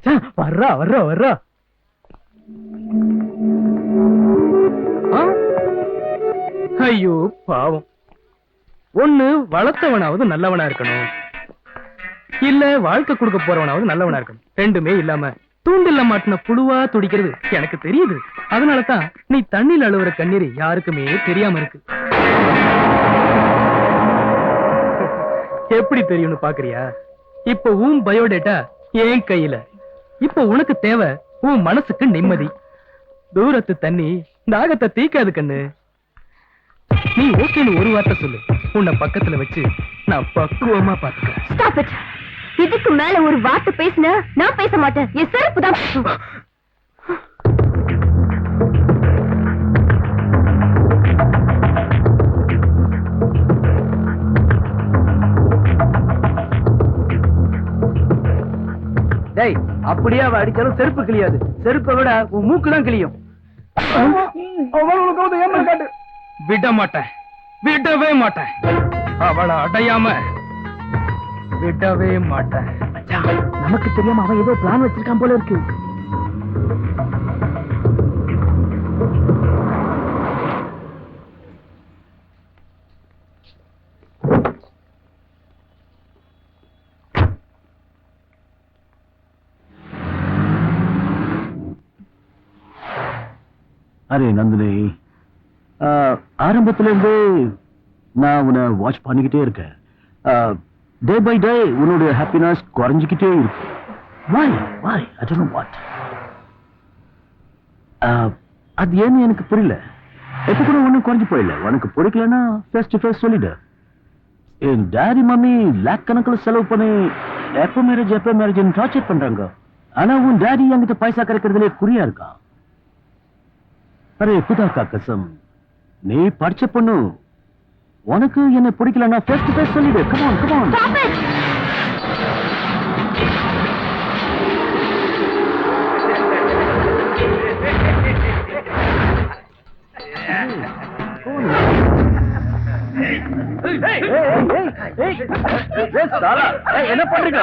மச்சான் வர்றா வர்றா வர்றா. ஐயோ பாவம். ஒண்ணு வளர்த்தவனாவது நல்லவனா இருக்கணும், இல்ல வாழ்க்கை கொடுக்க போறவனாவது நல்லவனா இருக்கணும். ரெண்டுமே இல்லாம தூண்டில்ல மாட்டின புழுவா துடிக்கிறது எனக்கு தெரியுது. அதனாலதான் நீ தண்ணியில் அழுவுற கண்ணீர் யாருக்குமே தெரியாம இருக்கு. எப்படி தெரியும்னு பாக்குறியா? இப்ப உன் பயோடேட்டா என் கையில. இப்ப உனக்கு தேவை உன் மனசுக்கு நிம்மதி. தூரத்து தண்ணி தாகத்தை தீக்காது கண்ணு. நீ ஓகேன்னு ஒரு வார்த்தை சொல்லு, உன்னை பக்கத்துல வச்சு நான் பக்குவமா பாத்துக்கிறேன். Stop it. இதுக்கு மேல ஒரு வார்த்தை பேசின நான் பேச மாட்டேன். என் செருப்பு தான் பேசும். டேய், அப்படியே அவ அடிச்சாலும் செருப்பு கிளியாது. செருப்பை விட உன் மூக்கு தான் கிளியும். விட மாட்டேன், விடவே மாட்டேன். அவளை அடையாம விடவே மாட்டேன். நமக்கு தெரியாம அவன் ஏதோ பிளான் வச்சிருக்கான் போல இருக்கு. அரே நந்தினி, ஆரம்பத்துல இருந்து நான் உன்னை வாட்ச் பண்ணிக்கிட்டே இருக்கேன். டே பை டே உன்னுடைய ஹாப்பினஸ் குறைஞ்சிக்கிட்டே இருக்கு. Why? I don't know what. அது ஏன்னு எனக்கு புரியல. எப்ப கூட ஒன்னும் குறைஞ்சு போயில. உனக்கு பிடிக்கலன்னா ஃபேஸ் டு ஃபேஸ் சொல்லிடு. என் டாடி மம்மி லேக் கணக்கில் செலவு பண்ணி எப்ப மேரேஜ் டார்ச்சர் பண்றாங்க. ஆனா உன் டாடி என்கிட்ட பைசா கிடைக்கிறதுலே குறியா இருக்கா. அரே खुदा का कसम, நீ படிச்ச பொண்ணு. உனக்கு என்ன பிடிக்கலன்னா ஃபேஸ் டு ஃபேஸ் சொல்லிடு. Come on. என்ன பண்றீங்க?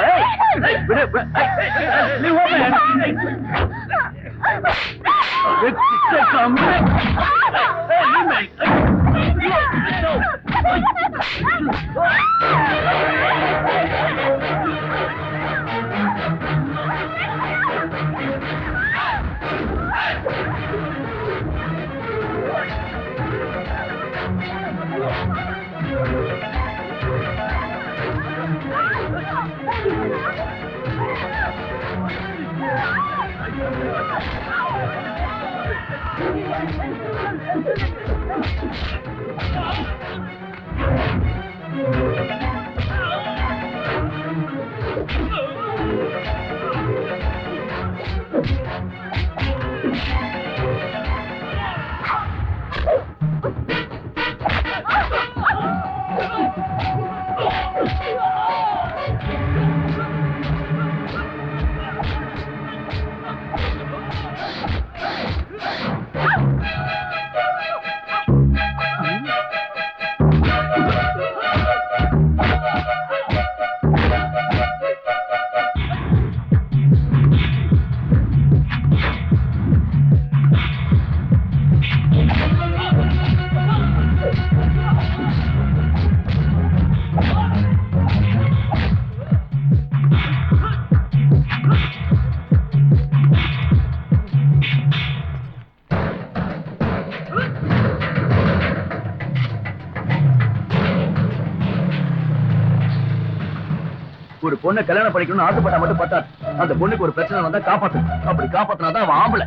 ஒரு பொண்ணை கல்யாணம் பண்ணிக்கணும்னு ஆசைப்பட்டா மட்டும் பத்தாது. அந்த பொண்ணுக்கு ஒரு பிரச்சனை வந்தா காப்பாத்து. அப்படி காப்பாத்தினாதான் அவன் ஆம்பளை.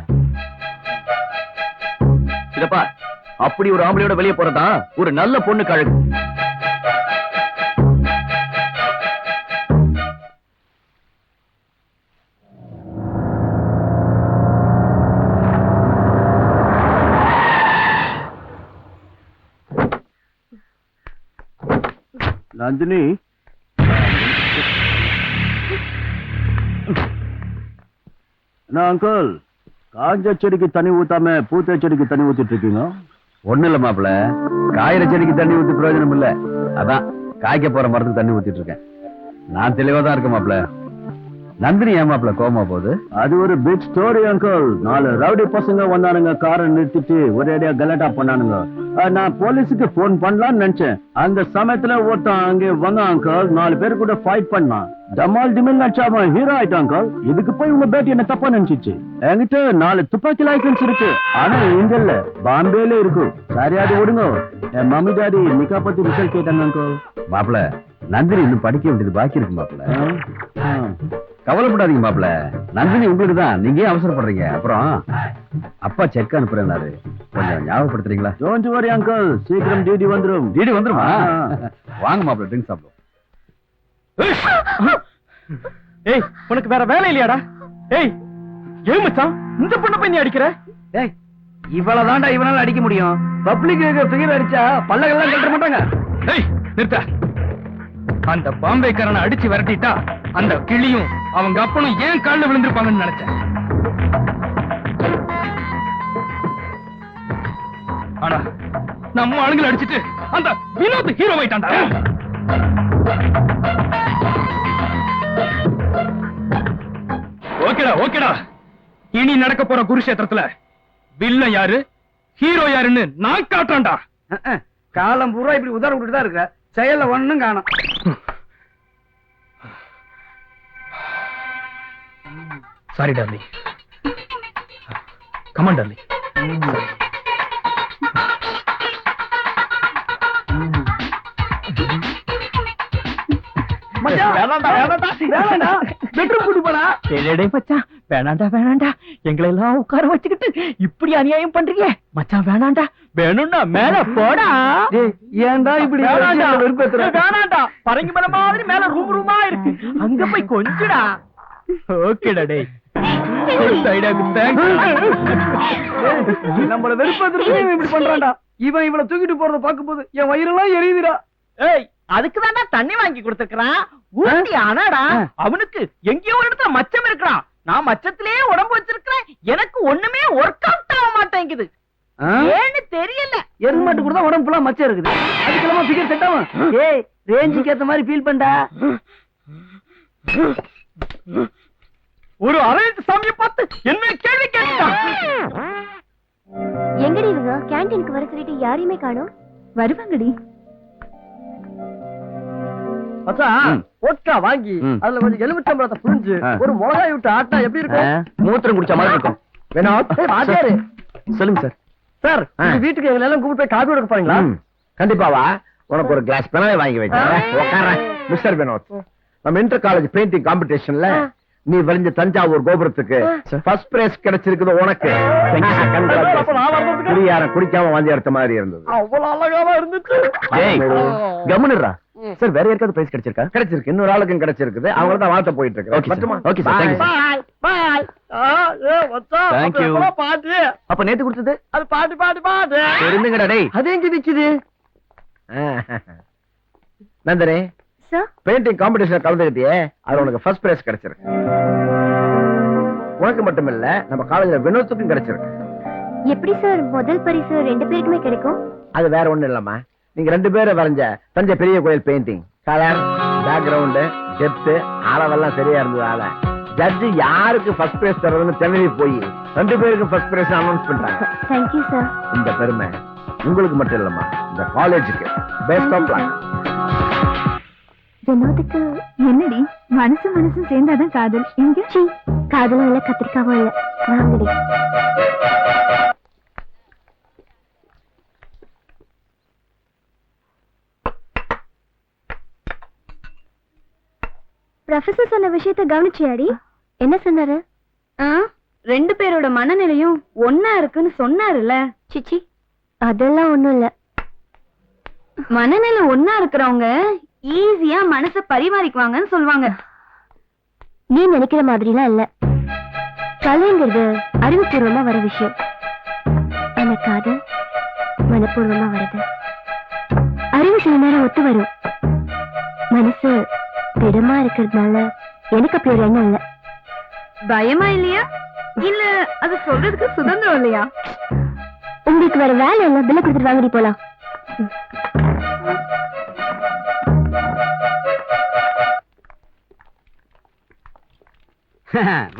இதப்பா, அப்படி ஒரு ஆம்பளையோட வெளியே போறதான் ஒரு நல்ல பொண்ணு கழகு. நந்தினி, அங்கிள், காஞ்ச செடிக்கு தண்ணி ஊத்தாம பூத்த செடிக்கு தண்ணி ஊத்திட்டு இருக்கீங்க? ஒண்ணு இல்ல மாப்பிள்ள, காயிற செடிக்கு தண்ணி ஊத்தி பிரயோஜனம் இல்ல. அதான் காய்க்க போற மரத்துக்கு தண்ணி ஊத்திட்டு இருக்கேன். நான் தெளிவா தான் இருக்கேன் மாப்பிள்ள. நந்தினி ஏமாப்ல கோமா போகுது. அது ஒரு பிக் ஸ்டோரி அங்கிள். 4 ரவுடி பசங்க வந்தானுங்க, காரை நிறுத்திட்டு ஒரேடியா கலாட்டா பண்ணானுங்க. நான் போலீஸுக்கு போன் பண்ணலாம்னு நினைச்சேன். அந்த சமயத்துல ஒருத்தன் அங்கே வந்தான் அங்கிள். 4 பேர் கூட ஃபைட் பண்ணான். டமால் டிமில் நச்சாம ஹீரோ ஆயிட்டான் அங்கிள். இதுக்கு போய் உங்க பேட்டி என்ன தப்பா நினைச்சிச்சு. என்கிட்ட 4 துப்பாக்கி லைசன்ஸ் இருக்கு, ஆனா இங்க இல்ல, பாம்பேல இருக்கு. சரியாது விடுங்க. என் மம்மி டாடி நிக்கா பத்தி ரிசல்ட் கேட்டாங்க அங்கிள். மாப்பிள, நந்தினி இன்னும் படிக்க வேண்டியது பாக்கி இருக்கு மாப்பிள. கவலைப்படாதீங்க மாப்பிள, நந்தினி உங்களுக்கு தான், நீங்க ஏன் அவசரப்படுறீங்க? அப்புறம் அப்பா செக் அனுப்புறேன்னாரு, கொஞ்சம் ஞாபகப்படுத்துறீங்களா? டோன்ட் வரி அங்கிள், சீக்கிரம் டிடி வந்துரும். டிடி வந்துருமா? வாங்க மாப்பிள, ட்ரிங்க் சாப்பிடுவோம். ஏய், உனக்கு வேற வேலை இல்லையாடா? ஏய், ஏய் மச்சான், இந்த பொண்ணை போய் நீ அடிக்கிற? ஏய், இவ்வளவுதான்டா இவனால அடிக்க முடியும். பப்ளிக் ஃபிகர் அடிச்சா பல்லகெல்லாம் கட்ட மாட்டாங்க. ஏய், நிறுத்த. அந்த பாம்பேக்காரனை அடிச்சு விரட்டிட்டா அந்த கிளியும் அவங்க அப்பனும் ஏன் கால்ல விழுந்திருப்பாங்கன்னு நினைச்சேன். ஆனா நம்ம ஆளுங்களை அடிச்சிட்டு அந்த வினோத் ஹீரோ ஆயிட்டான்டா. ஓகேடா ஓகேடா, இனி நடக்க போற குருஷேத்திரத்துல வில்லன் யாரு ஹீரோ யாருன்னு நான் காட்டுறேன்டா. காலம் பூரா இப்படி உதாரணம் விட்டுட்டு தான் இருக்க, செயல்ல ஒண்ணும் காணும். Sorry darling. Come on darling. வேணாண்டா எங்களை எல்லாம் உட்கார வச்சுக்கிட்டு இப்படி அநியாயம் பண்றீங்க மச்சான். வேணாண்டா, வேணும்னா மேல போடா. ஏன்டா இப்படி வேணாண்டா, பரங்கி மலை மாதிரி மேல ரூம் ரூமா இருக்கு, அங்க போய் கொஞ்சடா. ஓகேடா டேய். நம்மள வெறுப்பதற்கு இப்படி பண்றான்டா. இவன் இவளை தூக்கிட்டு போறத பாக்கும் போது என் வயிறெல்லாம் எரியுதுடா. ஏய், அதுக்குதான்டா தண்ணி வாங்கி கொடுத்திருக்கான். ஊட்டி ஆனாடா, அவனுக்கு எங்கேயோ ஒரு இடத்துல மச்சம் இருக்கிறான். நான் மச்சத்திலேயே உடம்பு வச்சிருக்கிறேன், எனக்கு ஒண்ணுமே ஒர்க் அவுட் ஆக மாட்டேங்குது. ஏன்னு தெரியல. எருமாட்டு கூட தான் உடம்பு ஃபுல்லா மச்சம் இருக்குது. அதுக்கெல்லாம் ஃபிகர் செட் ஆகும். ஏய், ரேஞ்சுக்கு ஏத்த மாதிரி ஃபீல் பண்ணடா. ஒரு அரவிந்த் சாமியை பார்த்து என்ன கேள்வி கேட்டான். எங்கடி இவங்க கேண்டீனுக்கு வர சொல்லிட்டு யாரையுமே காணோம்? வருவாங்கடி. மச்சான், ஓட்கா வாங்கி அதுல கொஞ்சம் எலுமிச்சம்பழத்தை புரிஞ்சு ஒரு மிளகாய் விட்டு ஆட்டா எப்படி இருக்கும்? மூத்திரம் குடிச்ச மாதிரி இருக்கும். வேணா வாத்தியாரு சொல்லுங்க சார். சார், வீட்டுக்கு எங்களை எல்லாம் கூப்பிட்டு போய் காபி கொடுக்க போறீங்களா? கண்டிப்பாவா. உனக்கு ஒரு கிளாஸ் பெனாலே வாங்கி வைக்கிறேன். மிஸ்டர் வினோத், நம்ம இன்டர் காலேஜ் பெயிண்டிங் காம்படிஷன்ல நீ வரைஞ்ச தஞ்சாவூர் கோபுரத்துக்கு ஃபர்ஸ்ட் பிரைஸ் கிடைச்சிருக்குது உனக்கு. யாரும் குடிக்காம வாந்தி எடுத்த மாதிரி இருந்தது. அவ்வளவு அழகாவா இருந்துச்சு. கவனிடுறா சார். வேற யாருக்காவது பிரைஸ் கிடைச்சிருக்கா? கிடைச்சிருக்கு, இன்னொரு ஆளுக்கும் கிடைச்சிருக்குது. அவங்கள தான் வாழ்த்த போயிட்டு இருக்கு. Okay sir, thank you sir. Bye. Thank you. பாட்டு அப்ப நேத்து கொடுத்தது அது பாட்டு இருந்துங்கடா டேய். அது எங்க நிக்குது? நந்தனே, சார், பெயிண்டிங் காம்படிஷன் கலந்துக்கிட்டியே, அது உனக்கு ஃபர்ஸ்ட் பிரைஸ் கிடைச்சிருக்கு. உனக்கு மட்டும் இல்ல, நம்ம காலேஜ்ல வினோத்துக்கும் கிடைச்சிருக்கு. எப்படி சார் முதல் பரிசு 2 பேருக்குமே கிடைக்கும்? அது வேற ஒண்ணும் இல்லம்மா, நீங்க 2 பேரும் வரைஞ்ச தஞ்சை பெரிய கோயில் பெயிண்டிங் கலர், பேக்ரவுண்ட், டெப்த், அளவெல்லாம் சரியா இருந்ததால ஜட்ஜ் யாருக்கு ஃபர்ஸ்ட் பிரைஸ் தரதுன்னு சென்னை போய் 2 பேருக்கும் ஃபர்ஸ்ட் பிரைஸ் அனௌன்ஸ் பண்ணிட்டாங்க. Thank you sir. இந்த பெருமை உங்களுக்கு மட்டும் இல்லம்மா, இந்த காலேஜுக்கு. Best of luck. வினோதுக்கு என்னடி மனசும் சேர்ந்தாதான் காதல். எங்க காதலும் இல்ல, கத்திரிக்காவும் இல்ல. வாங்கடி. ப்ரொஃபசர் சொன்ன விஷயத்தை கவனிச்சியாடி? என்ன சொன்னாரு? 2 பேரோட மனநிலையும் ஒன்னா இருக்குன்னு சொன்னாருல்ல. சிச்சி, அதெல்லாம் ஒண்ணும் இல்ல. மனநிலை ஒன்னா இருக்கிறவங்க ஈஸியா மனச பரிமாறிக்குவாங்கன்னு சொல்லுவாங்க. நீ நினைக்கிற மாதிரிலாம் இல்ல. கலைங்கிறது அறிவுபூர்வமா வர விஷயம். ஆனா காதல் மனப்பூர்வமா வருது. அறிவு சில நேரம் ஒத்து வரும். மனசு திடமா இருக்கிறதுனால எனக்கு அப்படி ஒரு எண்ணம் இல்ல. பயமா இல்லையா? இல்ல அது சொல்றதுக்கு சுதந்திரம் இல்லையா? உங்களுக்கு வேற வேலை இல்ல, பில்ல கொடுத்துட்டு வாங்கடி போலாம்.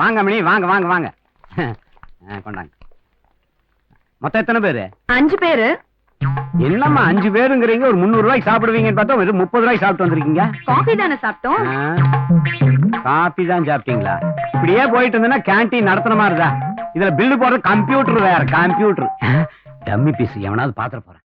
வாங்க மணி, வாங்க வாங்க வாங்க. கொண்டாங்க. மொத்தம் எத்தனை பேரு? 5 பேரு. என்னம்மா 5 பேருங்கிறீங்க, ஒரு 300 ரூபாய்க்கு சாப்பிடுவீங்கன்னு பார்த்தா வெறும் 30 ரூபாய்க்கு சாப்பிட்டு வந்திருக்கீங்க. காஃபி தானே சாப்பிட்டோம். காபி தான் சாப்பிட்டீங்களா? இப்படியே போயிட்டு இருந்தேன்னா கேண்டீன் நடத்துன மாதிரிதான். இதுல பில்லு போடுறது கம்ப்யூட்டர் வேற, கம்ப்யூட்டர். டம்மி பீஸ் எவனாவது பாத்திர போறேன்.